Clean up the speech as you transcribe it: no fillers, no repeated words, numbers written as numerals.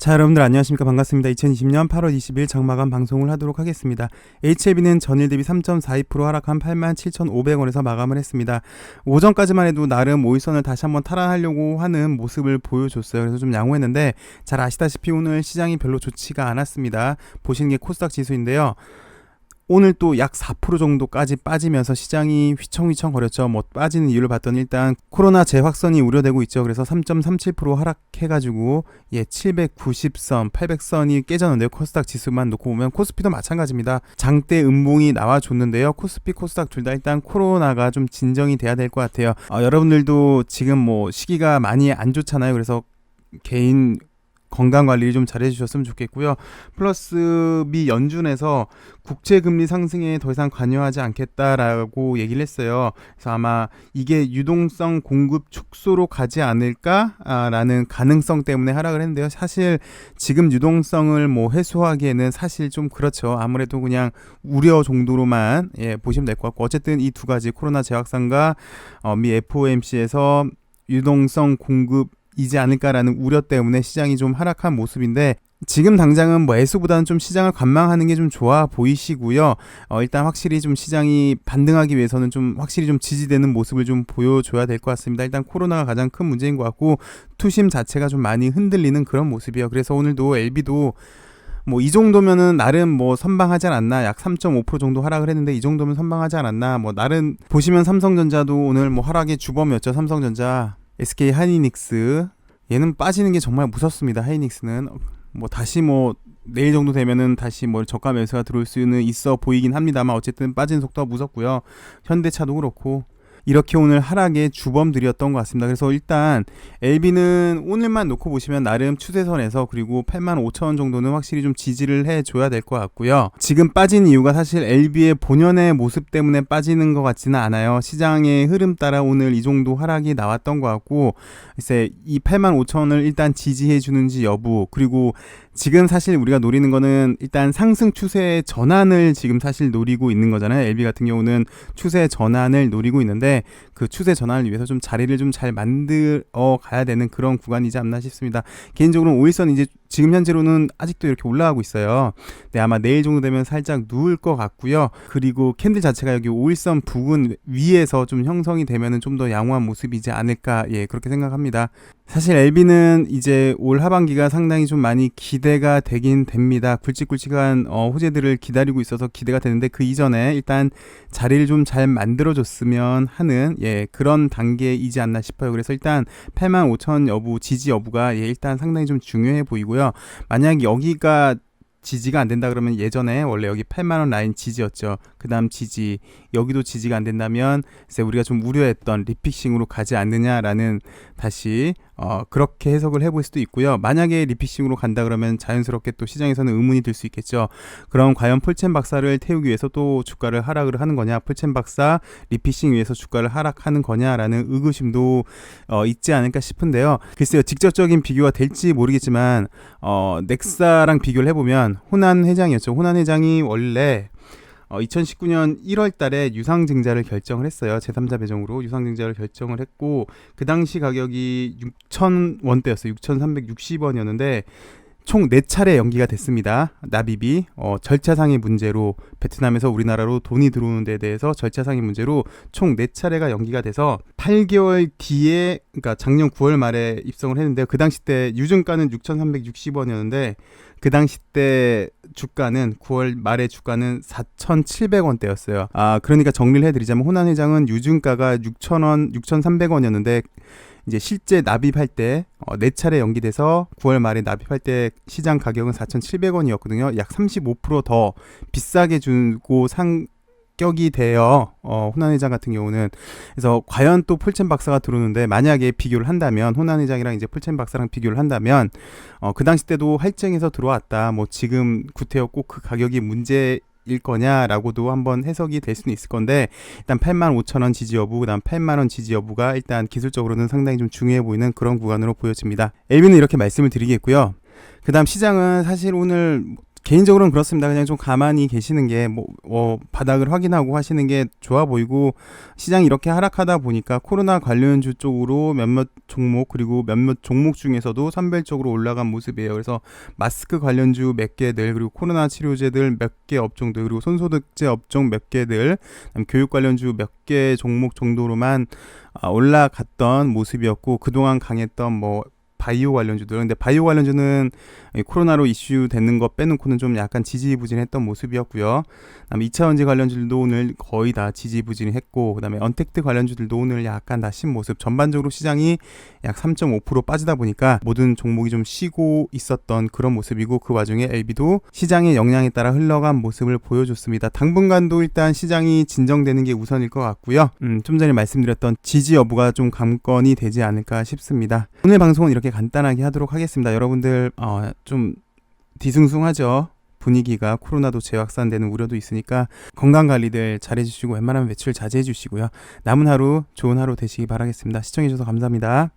자, 여러분들 안녕하십니까. 반갑습니다. 2020년 8월 20일 장마감 방송을 하도록 하겠습니다. HLB는 전일 대비 3.42% 하락한 87,500원에서 마감을 했습니다. 오전까지만 해도 나름 5일선을 다시 한번 탈환하려고 하는 모습을 보여줬어요. 그래서 좀 양호했는데, 잘 아시다시피 오늘 시장이 별로 좋지가 않았습니다. 보시는 게 코스닥 지수인데요. 오늘 또 약 4% 정도까지 빠지면서 시장이 휘청휘청 거렸죠. 빠지는 이유를 봤더니 일단 코로나 재확산이 우려되고 있죠. 그래서 3.37% 하락해가지고 790선, 800선이 깨졌는데요. 코스닥 지수만 놓고 보면 코스피도 마찬가지입니다. 장대 음봉이 나와줬는데요. 코스피, 코스닥 둘 다 일단 코로나가 좀 진정이 돼야 될 것 같아요. 여러분들도 지금 시기가 많이 안 좋잖아요. 그래서 개인 건강관리를 좀 잘해주셨으면 좋겠고요. 플러스 미 연준에서 국채금리 상승에 더 이상 관여하지 않겠다라고 얘기를 했어요. 그래서 아마 이게 유동성 공급 축소로 가지 않을까라는 가능성 때문에 하락을 했는데요. 사실 지금 유동성을 해소하기에는 사실 좀 그렇죠. 아무래도 그냥 우려 정도로만 보시면 될 것 같고, 어쨌든 이 두 가지 코로나 재확산과 미 FOMC에서 유동성 공급 이지 않을까라는 우려 때문에 시장이 좀 하락한 모습인데, 지금 당장은 매수보다는 좀 시장을 관망하는 게 좀 좋아 보이시고요. 일단 확실히 좀 시장이 반등하기 위해서는 좀 확실히 좀 지지되는 모습을 좀 보여줘야 될 것 같습니다. 일단 코로나가 가장 큰 문제인 것 같고, 투심 자체가 좀 많이 흔들리는 그런 모습이에요. 그래서 오늘도 LB도 이 정도면은 나름 선방하지 않았나, 약 3.5% 정도 하락을 했는데 이 정도면 선방하지 않았나, 나름 보시면 삼성전자도 오늘 하락의 주범이었죠. 삼성전자, SK 하이닉스, 얘는 빠지는 게 정말 무섭습니다. 하이닉스는 다시 내일 정도 되면은 다시 저가 매수가 들어올 수는 있어 보이긴 합니다만, 어쨌든 빠지는 속도가 무섭고요. 현대차도 그렇고 이렇게 오늘 하락의 주범들이었던 것 같습니다. 그래서 일단 LB는 오늘만 놓고 보시면 나름 추세선에서, 그리고 85,000원 정도는 확실히 좀 지지를 해줘야 될 것 같고요. 지금 빠진 이유가 사실 LB의 본연의 모습 때문에 빠지는 것 같지는 않아요. 시장의 흐름 따라 오늘 이 정도 하락이 나왔던 것 같고, 글쎄 이 85,000원을 일단 지지해 주는지 여부, 그리고 지금 사실 우리가 노리는 거는 일단 상승 추세의 전환을 지금 사실 노리고 있는 거잖아요. LB 같은 경우는 추세 전환을 노리고 있는데, 그 추세 전환을 위해서 좀 자리를 좀 잘 만들어 가야 되는 그런 구간이지 않나 싶습니다. 개인적으로는 5일선 이제 지금 현재로는 아직도 이렇게 올라가고 있어요. 네, 아마 내일 정도 되면 살짝 누울 것 같고요. 그리고 캔들 자체가 여기 5일선 부근 위에서 좀 형성이 되면은 좀 더 양호한 모습이지 않을까, 그렇게 생각합니다. 사실 LB는 이제 올 하반기가 상당히 좀 많이 기대가 되긴 됩니다. 굵직굵직한 호재들을 기다리고 있어서 기대가 되는데, 그 이전에 일단 자리를 좀 잘 만들어줬으면 하는 그런 단계이지 않나 싶어요. 그래서 일단 85,000 여부, 지지 여부가 일단 상당히 좀 중요해 보이고요. 만약 여기가 지지가 안 된다 그러면, 예전에 원래 여기 8만원 라인 지지였죠. 그 다음 지지, 여기도 지지가 안 된다면 이제 우리가 좀 우려했던 리픽싱으로 가지 않느냐라는, 다시 그렇게 해석을 해볼 수도 있고요. 만약에 리픽싱으로 간다 그러면 자연스럽게 또 시장에서는 의문이 들 수 있겠죠. 그럼 과연 폴첸 박사를 태우기 위해서 또 주가를 하락을 하는 거냐, 폴첸 박사 리픽싱 위해서 주가를 하락하는 거냐라는 의구심도 있지 않을까 싶은데요. 글쎄요, 직접적인 비교가 될지 모르겠지만 넥사랑 비교를 해보면, 호난 회장이었죠. 호난 회장이 원래 2019년 1월 달에 유상증자를 결정을 했어요. 제3자 배정으로 유상증자를 결정을 했고, 그 당시 가격이 6,000원대였어요. 6,360원이었는데 총 4차례 연기가 됐습니다. 납입이 절차상의 문제로, 베트남에서 우리나라로 돈이 들어오는 데 대해서 절차상의 문제로 총 4차례가 연기가 돼서 8개월 뒤에, 그러니까 작년 9월 말에 입성을 했는데, 그 당시 때 유증가는 6,360원이었는데 그 당시 때 주가는 9월 말에 주가는 4,700원대였어요. 그러니까 정리를 해드리자면, 호난 회장은 유증가가 6,000원, 6,300원이었는데 이제 실제 납입할 때 4차례 연기돼서 9월 말에 납입할 때 시장 가격은 4,700원이었거든요. 약 35% 더 비싸게 주고 격이 돼요. 호난 회장 같은 경우는. 그래서 과연 또 폴첸 박사가 들어오는데, 만약에 비교를 한다면, 호난 회장이랑 이제 폴첸 박사랑 비교를 한다면, 그 당시 때도 할증해서 들어왔다, 구태여 꼭 그 가격이 문제일 거냐라고도 한번 해석이 될 수는 있을 건데, 일단 85,000원 지지 여부, 그다음 8만원 지지 여부가 일단 기술적으로는 상당히 좀 중요해 보이는 그런 구간으로 보여집니다. LB는 이렇게 말씀을 드리겠고요. 그 다음 시장은 사실 오늘 개인적으로는 그렇습니다. 그냥 좀 가만히 계시는 게 바닥을 확인하고 하시는 게 좋아 보이고, 시장이 이렇게 하락하다 보니까 코로나 관련주 쪽으로 몇몇 종목, 그리고 몇몇 종목 중에서도 선별적으로 올라간 모습이에요. 그래서 마스크 관련주 몇 개들, 그리고 코로나 치료제들 몇 개 업종들, 그리고 손소득제 업종 몇 개들, 교육 관련주 몇 개 종목 정도로만 올라갔던 모습이었고, 그동안 강했던 바이오 관련주들. 근데 바이오 관련주는 코로나로 이슈 되는 거 빼놓고는 좀 약간 지지부진했던 모습이었고요. 그다음에 2차전지 관련주들도 오늘 거의 다 지지부진했고, 그다음에 언택트 관련주들도 오늘 약간 다신 모습. 전반적으로 시장이 약 3.5% 빠지다 보니까 모든 종목이 좀 쉬고 있었던 그런 모습이고, 그 와중에 LB도 시장의 영향에 따라 흘러간 모습을 보여줬습니다. 당분간도 일단 시장이 진정되는 게 우선일 것 같고요. 좀 전에 말씀드렸던 지지 여부가 좀 관건이 되지 않을까 싶습니다. 오늘 방송은 이렇게 간단하게 하도록 하겠습니다. 여러분들 좀 뒤숭숭하죠. 분위기가 코로나도 재확산되는 우려도 있으니까 건강관리들 잘해주시고 웬만하면 외출 자제해주시고요. 남은 하루 좋은 하루 되시기 바라겠습니다. 시청해주셔서 감사합니다.